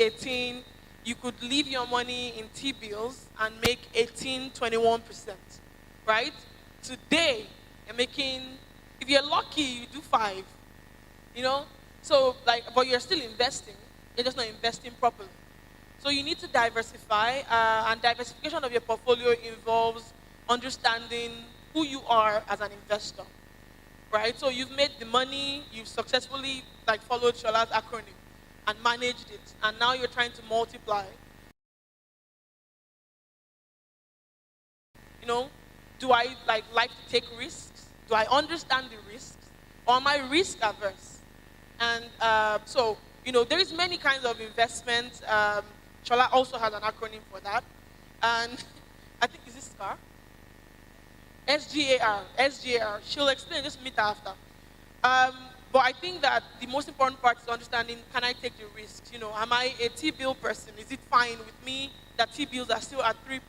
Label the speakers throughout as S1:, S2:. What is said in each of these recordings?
S1: 18, you could leave your money in T-bills and make 18, 21%, right? Today, you're making, if you're lucky, you do 5, you know? So, like, but you're still investing. You're just not investing properly. So you need to diversify, and diversification of your portfolio involves understanding who you are as an investor, right? So you've made the money, you've successfully like followed Shola's acronym and managed it, and now you're trying to multiply. You know, do I like to take risks? Do I understand the risks, or am I risk averse? And so there is many kinds of investment. Shola also has an acronym for that, and I think is this SCAR? SGAR, SGAR. She'll explain. Just meet her after. Um, but I think that the most important part is understanding, can I take the risks? Am I a T-bill person? Is it fine with me that T-bills are still at 3%?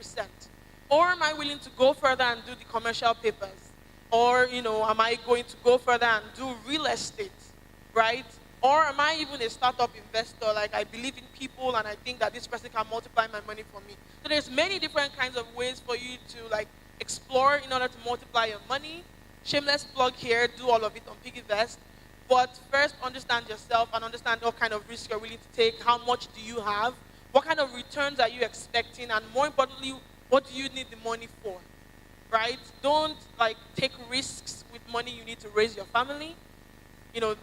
S1: Or am I willing to go further and do the commercial papers? Or, am I going to go further and do real estate, right? Or am I even a startup investor? Like, I believe in people and I think that this person can multiply my money for me. So there's many different kinds of ways for you to like explore in order to multiply your money. Shameless plug here, do all of it on PiggyVest. But first, understand yourself and understand what kind of risk you're willing to take. How much do you have? What kind of returns are you expecting? And more importantly, what do you need the money for? Right? Don't like take risks with money you need to raise your family.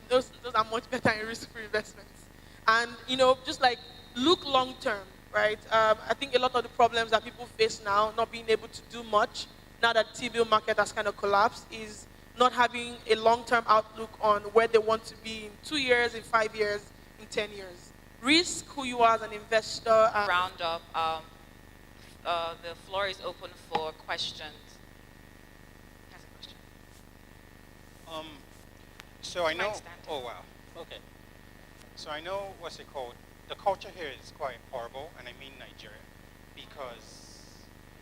S1: Those are much better in risk-free investments. And just like look long term, right? I think a lot of the problems that people face now, not being able to do much, now that T-bill market has kind of collapsed, is not having a long-term outlook on where they want to be in 2 years, in 5 years, in 10 years. Risk who you are as an investor.
S2: Round up. The floor is open for questions. Has a question.
S3: So I know.
S2: Stand.
S3: Oh wow. Okay. So I know what's it called. The culture here is quite horrible, and I mean Nigeria, because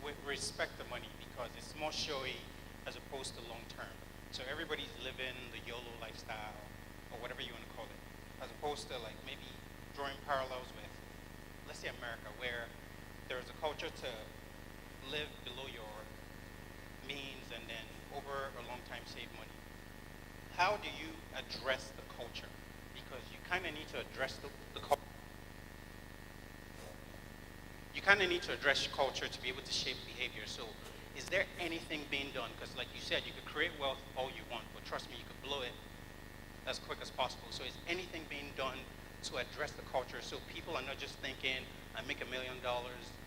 S3: we respect the money because it's more showy as opposed to long term. So everybody's living the YOLO lifestyle, or whatever you want to call it, as opposed to like maybe drawing parallels with, let's say America, where there's a culture to live below your means and then over a long time save money. How do you address the culture? Because you kind of need to address the culture. You kind of need to address culture to be able to shape behavior. So is there anything being done? Because like you said, you could create wealth all you want, but trust me, you could blow it as quick as possible. So is anything being done to address the culture so people are not just thinking, I make $1 million,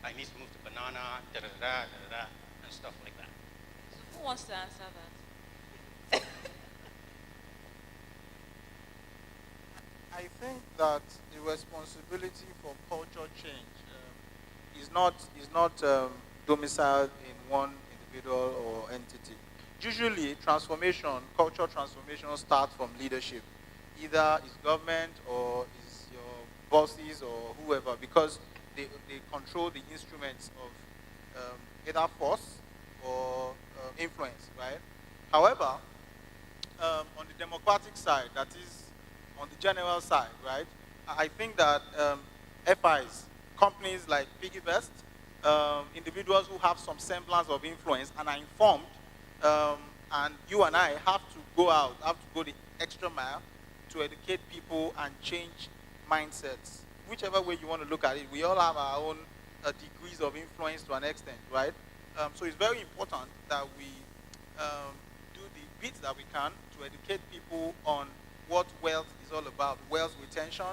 S3: I need to move to banana, da-da-da, and stuff like that?
S2: So who wants to answer that?
S4: I think that the responsibility for culture change is not domiciled in one individual or entity. Usually, cultural transformation starts from leadership. Either it's government or it's your bosses or whoever, because they control the instruments of either force or influence, right? However, on the democratic side, that is on the general side, right? I think that FIs, companies like PiggyVest, individuals who have some semblance of influence and are informed, and you and I have to go the extra mile to educate people and change mindsets. Whichever way you want to look at it, we all have our own degrees of influence to an extent, right? So it's very important that we do the bits that we can to educate people on what wealth is all about, wealth retention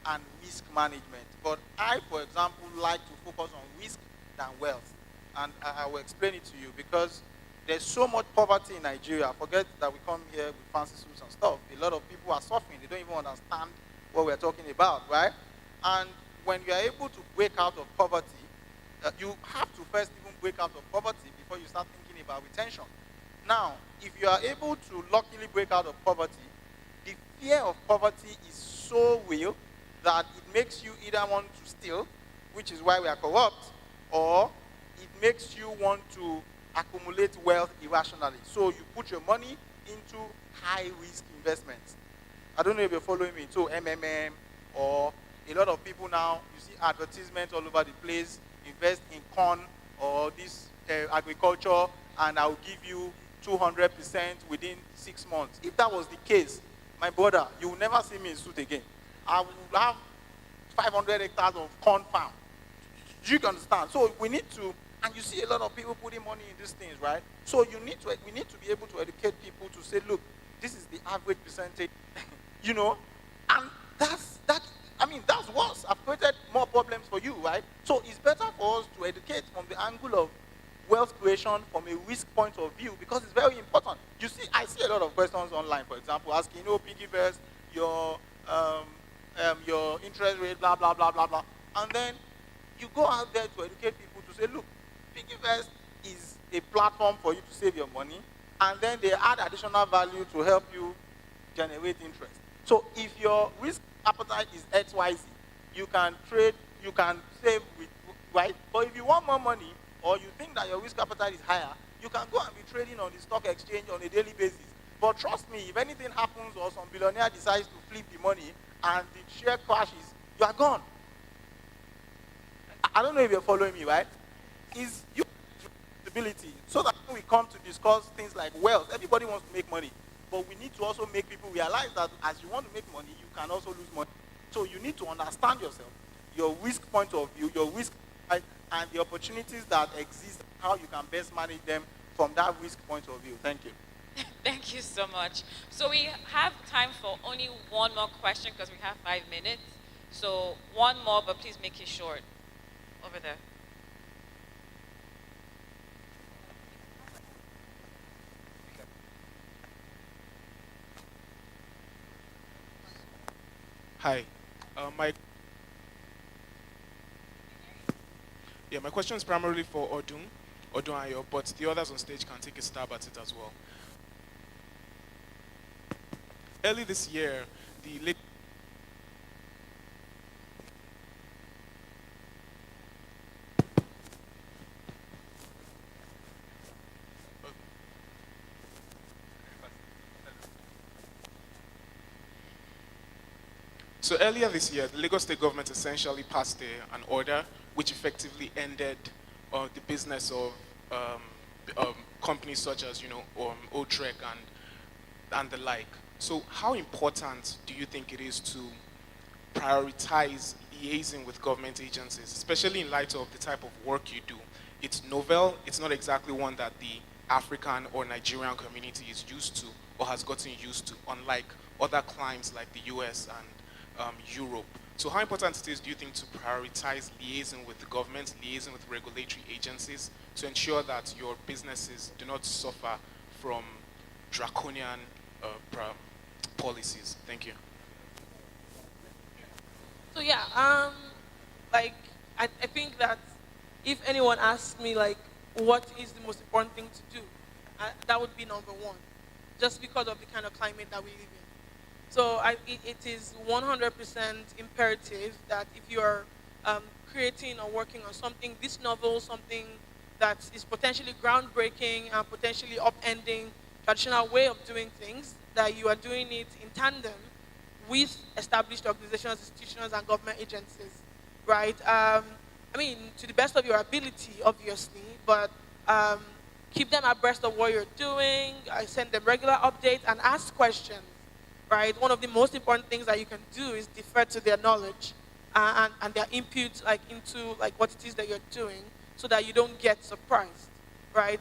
S4: and risk management. But I, for example, like to focus on risk than wealth. And I will explain it to you because there's so much poverty in Nigeria. Forget that we come here with fancy suits and stuff. A lot of people are suffering. They don't even understand what we're talking about, right? And when you are able to break out of poverty, you have to first even break out of poverty before you start thinking about retention. Now, if you are able to luckily break out of poverty, the fear of poverty is so real that it makes you either want to steal, which is why we are corrupt, or it makes you want to accumulate wealth irrationally. So you put your money into high-risk investments. I don't know if you're following me. So MMM or A lot of people now, you see advertisements all over the place, invest in corn or this agriculture, and I'll give you 200% within 6 months. If that was the case, my brother, you will never see me in suit again. I will have 500 hectares of corn farm. Do you understand? So we need to, and you see a lot of people putting money in these things, right? So we need to be able to educate people to say, look, this is the average percentage, you know, and that's worse. I've created more problems for you, right? So it's better for us to educate from the angle of wealth creation from a risk point of view, because it's very important. You see, I see a lot of questions online, for example, asking, piggyverse, your interest rate, blah, blah, blah, blah, blah. And then you go out there to educate people to say, look, piggyverse is a platform for you to save your money, and then they add additional value to help you generate interest. So if your risk appetite is XYZ, you can trade, you can save with, right? But if you want more money, or you think that your risk appetite is higher, you can go and be trading on the stock exchange on a daily basis. But trust me, if anything happens or some billionaire decides to flip the money and the share crashes, you are gone. I don't know if you're following me, right? Is you responsibility, so that when we come to discuss things like wealth, everybody wants to make money. But we need to also make people realize that as you want to make money, you can also lose money. So you need to understand yourself, your risk point of view, your risk, right, and the opportunities that exist, how you can best manage them from that risk point of view. Thank you.
S2: Thank you so much. So we have time for only one more question because we have 5 minutes. So one more, but please make it short. Over there.
S5: Hi. My question is primarily for Odun Ayo, but the others on stage can take a stab at it as well. Early this year, the So earlier this year, the Lagos State government essentially passed an order which effectively ended the business of companies such as, Otrek and the like. So how important do you think it is to prioritize liaising with government agencies, especially in light of the type of work you do? It's novel. It's not exactly one that the African or Nigerian community is used to or has gotten used to, unlike other climes like the US and Europe. So how important it is, do you think, to prioritize liaison with the government, liaison with regulatory agencies to ensure that your businesses do not suffer from draconian policies? Thank you.
S1: So yeah, I think that if anyone asks me what is the most important thing to do, that would be number one, just because of the kind of climate that we live in. So it is 100% imperative that if you are creating or working on something this novel, something that is potentially groundbreaking and potentially upending traditional way of doing things, that you are doing it in tandem with established organizations, institutions, and government agencies, right? To the best of your ability, obviously, but keep them abreast of what you're doing. I send them regular updates and ask questions. Right? One of the most important things that you can do is defer to their knowledge and their input into what it is that you're doing, so that you don't get surprised, right?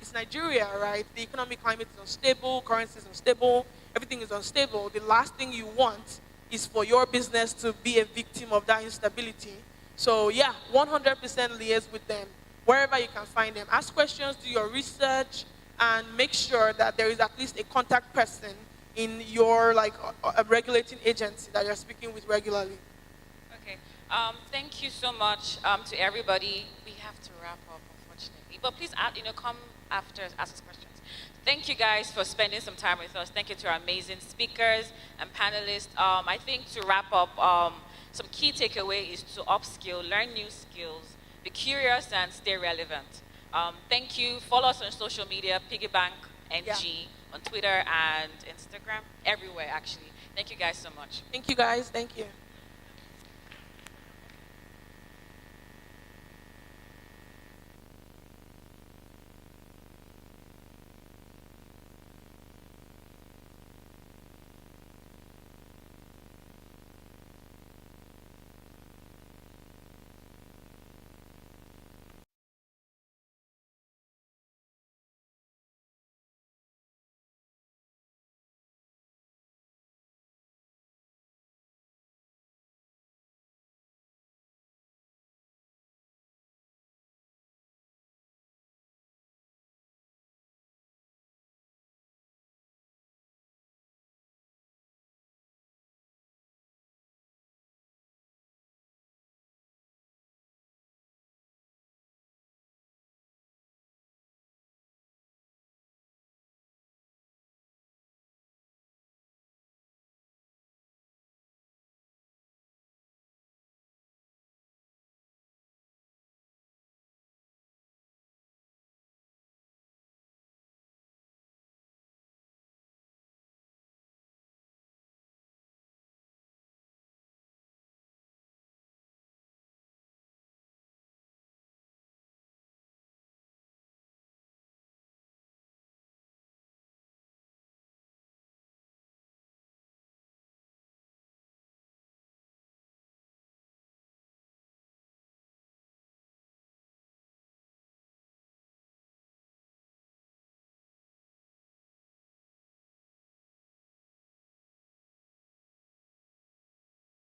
S1: It's Nigeria, right? The economic climate is unstable, currency is unstable, everything is unstable. The last thing you want is for your business to be a victim of that instability. So yeah, 100% liaise with them wherever you can find them. Ask questions, do your research, and make sure that there is at least a contact person in your a regulating agency that you're speaking with regularly.
S2: Okay. Thank you so much to everybody. We have to wrap up, unfortunately. But please come after, ask us questions. Thank you guys for spending some time with us. Thank you to our amazing speakers and panelists. I think to wrap up, some key takeaway is to upskill, learn new skills, be curious, and stay relevant. Thank you. Follow us on social media, Piggybank NG. Yeah. On Twitter and Instagram, everywhere actually. Thank you guys so much.
S1: Thank you guys, thank you.